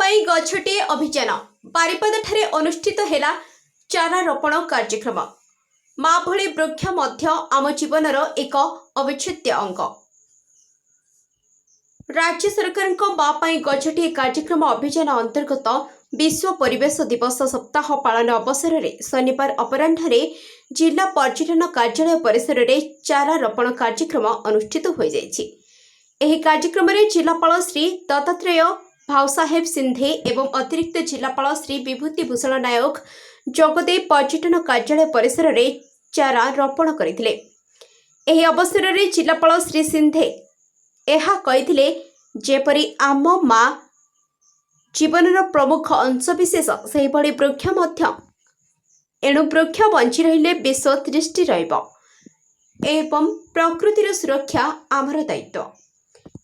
ପାଇଁ ଗଛଟିଏ ଅଭିଯାନ ବାରିପଦାଠାରେ ଅନୁଷ୍ଠିତ ହେଲା ଚାରା ରୋପଣ କାର୍ଯ୍ୟକ୍ରମ। ମା ଭଳି ବୃକ୍ଷ ମଧ୍ୟ ଆମ ଜୀବନର ଏକ ଅବିଚ୍ଛେଦ୍ୟ ଅଙ୍ଗ। राज्य सरकार माँ ପାଇଁ ଗଛଟିଏ କାର୍ଯ୍ୟକ୍ରମ ଅଭିଯାନ अंतर्गत विश्व परिवेश दिवस सप्ताह पालन अवसर में शनिवार अपराह्न जिला पर्यटन कार्यालय परिसर में चारा रोपण कार्यक्रम अनुष्ठित हो जाइछि। एही कार्यक्रम में जिलापाल श्री दत्तात्रेय भावसाहेब सिंधे एवं अतिरिक्त जिलापाल श्री विभूति भूषण नायक जोगदे पर्यटन कार्यालय परिसर में चारा रोपण करथिले। एही अवसर में जिलापाल श्री सिंधे एहा कहिथिले जेपरि आम माँ जीवन प्रमुख अंशविशेष सेहि भली वृक्ष मध्य, एणु वृक्ष बंची रहिले विश्व दृष्टि रहिबो एवं प्रकृतिर सुरक्षा आमर दायित्व।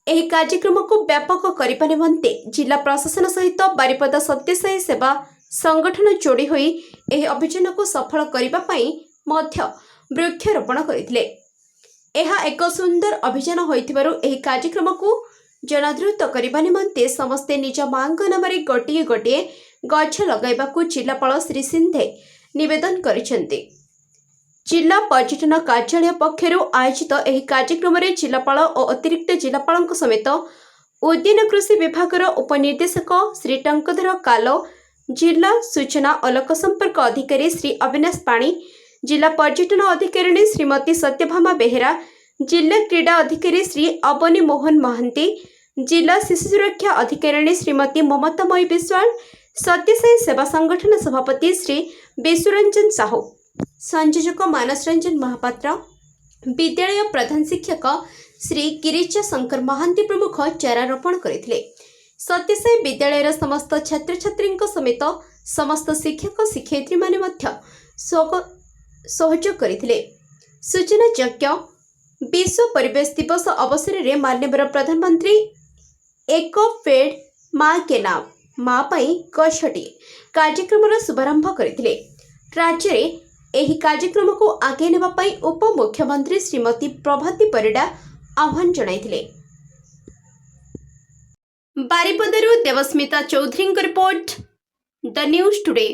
एही कार्यक्रम को व्यापक करिबा निमंते जिला प्रशासन सहित बारिपदा सत्यसाई सेवा संगठन जोड़ी होई एही अभियान को सफल करिबा पई मध्य वृक्षरोपण करथिले। एहा एक सुंदर अभियान होइथिबारु एही कार्यक्रम को जनादृत करने निमंते समस्ते निज मांग नाम गोटे गोटे गछ लगाइबाकू जिलापाल श्री सिंधे निवेदन करिसेंते। जिला पर्यटन कार्यालय पक्षरु आयोजित एही कार्यक्रम में जिलापाल और अतिरिक्त जिलापाल समेत उद्यान कृषि विभाग उपनिर्देशक श्री टंकधर कालो, जिला सूचना और लोक संपर्क अधिकारी श्री अविनाश पाणी, जिला पर्यटन अधिकारी श्रीमती सत्यभामा बेहेरा, जिला क्रीड़ा अधिकारी श्री अवनी मोहन महांती, जिला शिशु सुरक्षा अधिकारी श्रीमती ममतामयी विश्वाल, सत्यसाई सेवा संगठन सभापति श्री विश्वरंजन साहू, संयोजक मानस रंजन महापात्र, विद्यालय प्रधान शिक्षक श्री गिरिजा शंकर महांती प्रमुख चारा रोपण करथिले। सत्यसाई विद्यालय समस्त छात्र छात्री समेत समस्त शिक्षक शिक्षयित्री माने मध्य सहयोग करथिले। सूचना योग्य विश्व परिवेश दिवस अवसर में माननीय प्रधानमंत्री एक पेड़ माँ के नाम माँ पई गछटी कार्यक्रम शुभारंभ करथिले। राज्य में एही कार्यक्रम को आगे नेबा पई उप मुख्यमंत्री श्रीमती प्रभाती परिडा आह्वान जणाइथिले। बारिपदारु Debasmita Choudhury report the news today.